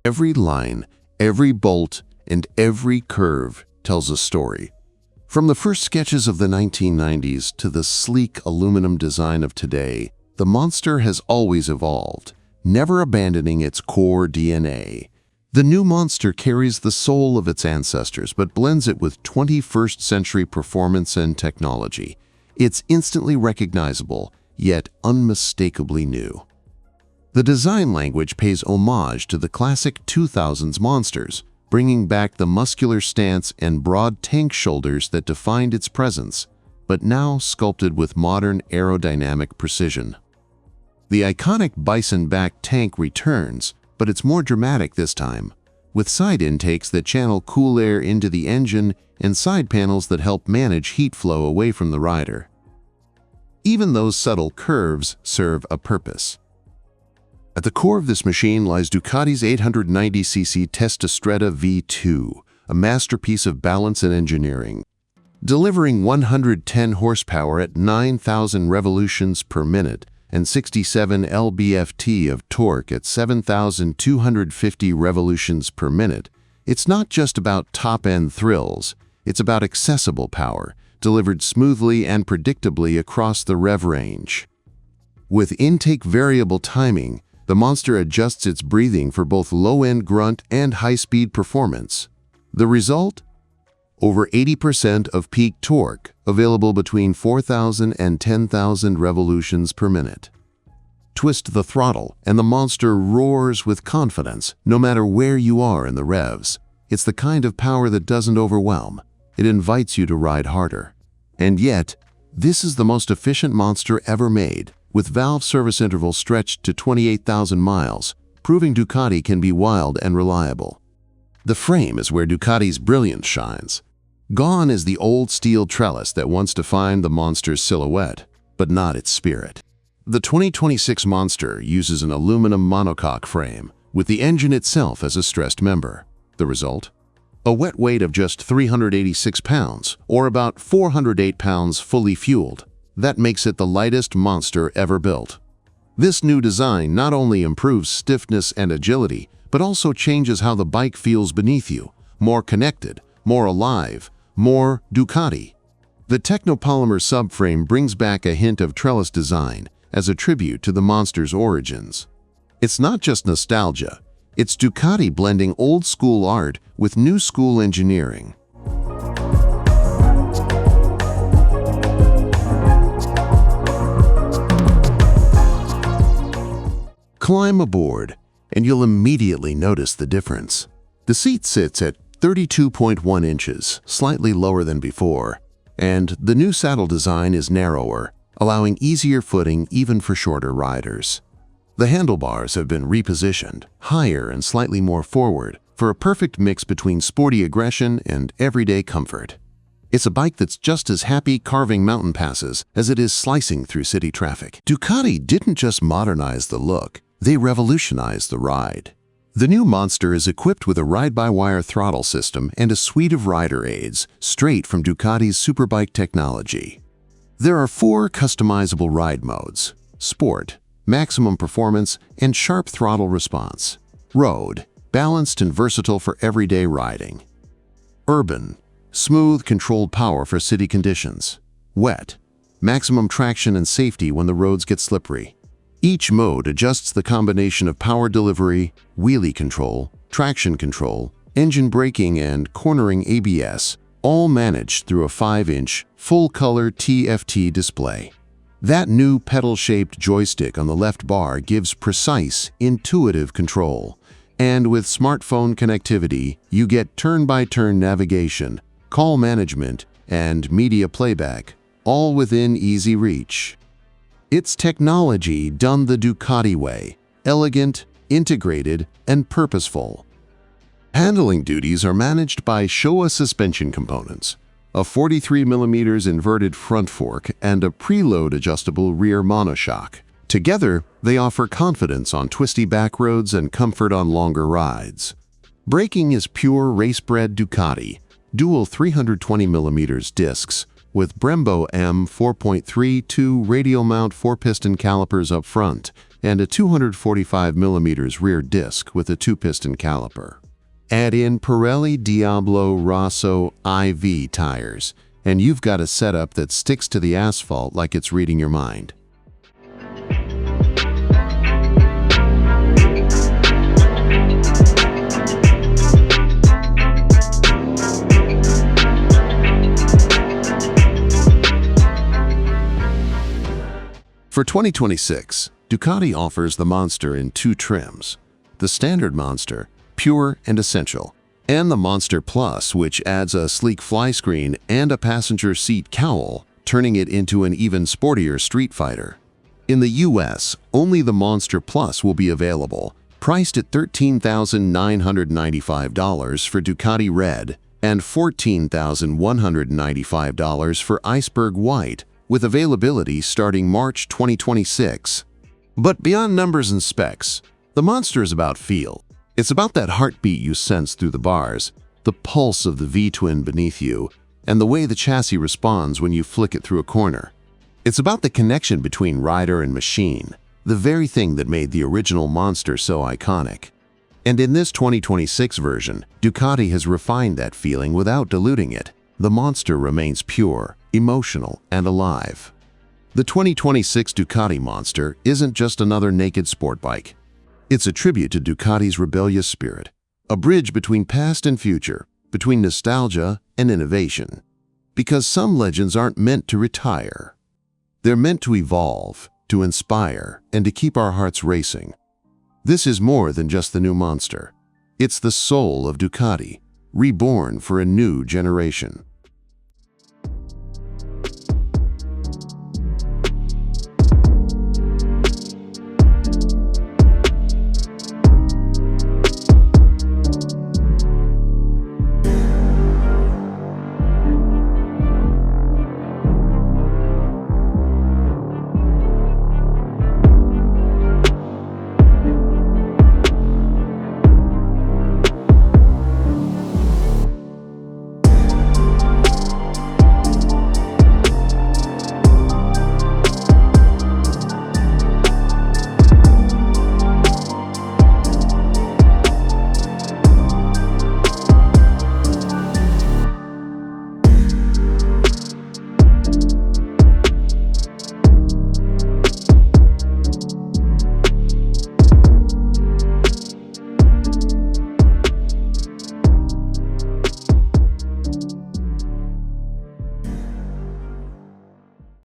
Every line, every bolt, and every curve tells a story. From the first sketches of the 1990s to the sleek aluminum design of today, the Monster has always evolved, never abandoning its core DNA. The new Monster carries the soul of its ancestors but blends it with 21st century performance and technology. It's instantly recognizable, yet unmistakably new. The design language pays homage to the classic 2000s Monsters, bringing back the muscular stance and broad tank shoulders that defined its presence, but now sculpted with modern aerodynamic precision. The iconic bison back tank returns, but it's more dramatic this time, with side intakes that channel cool air into the engine and side panels that help manage heat flow away from the rider. Even those subtle curves serve a purpose. At the core of this machine lies Ducati's 890cc Testastretta V2, a masterpiece of balance and engineering. Delivering 110 horsepower at 9,000 revolutions per minute and 67 lb-ft of torque at 7,250 revolutions per minute, it's not just about top-end thrills, it's about accessible power, delivered smoothly and predictably across the rev range. With intake variable timing, the Monster adjusts its breathing for both low-end grunt and high-speed performance. The result? Over 80% of peak torque, available between 4,000 and 10,000 revolutions per minute. Twist the throttle, and the Monster roars with confidence, no matter where you are in the revs. It's the kind of power that doesn't overwhelm. It invites you to ride harder. And yet, this is the most efficient Monster ever made, with valve service interval stretched to 28,000 miles, proving Ducati can be wild and reliable. The frame is where Ducati's brilliance shines. Gone is the old steel trellis that once defined the Monster's silhouette, but not its spirit. The 2026 Monster uses an aluminum monocoque frame, with the engine itself as a stressed member. The result? A wet weight of just 386 pounds, or about 408 pounds fully fueled. That makes it the lightest Monster ever built. This new design not only improves stiffness and agility, but also changes how the bike feels beneath you, more connected, more alive, more Ducati. The technopolymer subframe brings back a hint of trellis design as a tribute to the Monster's origins. It's not just nostalgia, it's Ducati blending old-school art with new-school engineering. Climb aboard, and you'll immediately notice the difference. The seat sits at 32.1 inches, slightly lower than before, and the new saddle design is narrower, allowing easier footing even for shorter riders. The handlebars have been repositioned, higher and slightly more forward, for a perfect mix between sporty aggression and everyday comfort. It's a bike that's just as happy carving mountain passes as it is slicing through city traffic. Ducati didn't just modernize the look, they revolutionized the ride. The new Monster is equipped with a ride-by-wire throttle system and a suite of rider aids straight from Ducati's Superbike technology. There are 4 customizable ride modes: Sport, Maximum Performance, and Sharp Throttle Response. Road, balanced and versatile for everyday riding. Urban, smooth, controlled power for city conditions. Wet, maximum traction and safety when the roads get slippery. Each mode adjusts the combination of power delivery, wheelie control, traction control, engine braking, and cornering ABS, all managed through a 5-inch, full-color TFT display. That new pedal-shaped joystick on the left bar gives precise, intuitive control. And with smartphone connectivity, you get turn-by-turn navigation, call management, and media playback, all within easy reach. It's technology done the Ducati way, elegant, integrated, and purposeful. Handling duties are managed by Showa suspension components, a 43mm inverted front fork, and a preload adjustable rear monoshock. Together, they offer confidence on twisty back roads and comfort on longer rides. Braking is pure race-bred Ducati, dual 320mm discs, with Brembo M 4.32 radial mount 4-piston calipers up front, and a 245mm rear disc with a 2-piston caliper. Add in Pirelli Diablo Rosso IV tires, and you've got a setup that sticks to the asphalt like it's reading your mind. For 2026, Ducati offers the Monster in 2 trims: the Standard Monster, Pure and Essential, and the Monster Plus, which adds a sleek flyscreen and a passenger seat cowl, turning it into an even sportier street fighter. In the US, only the Monster Plus will be available, priced at $13,995 for Ducati Red and $14,195 for Iceberg White, with availability starting March 2026. But beyond numbers and specs, the Monster is about feel. It's about that heartbeat you sense through the bars, the pulse of the V-twin beneath you, and the way the chassis responds when you flick it through a corner. It's about the connection between rider and machine, the very thing that made the original Monster so iconic. And in this 2026 version, Ducati has refined that feeling without diluting it. The Monster remains pure, emotional, and alive. The 2026 Ducati Monster isn't just another naked sport bike. It's a tribute to Ducati's rebellious spirit, a bridge between past and future, between nostalgia and innovation. Because some legends aren't meant to retire. They're meant to evolve, to inspire, and to keep our hearts racing. This is more than just the new Monster. It's the soul of Ducati, reborn for a new generation.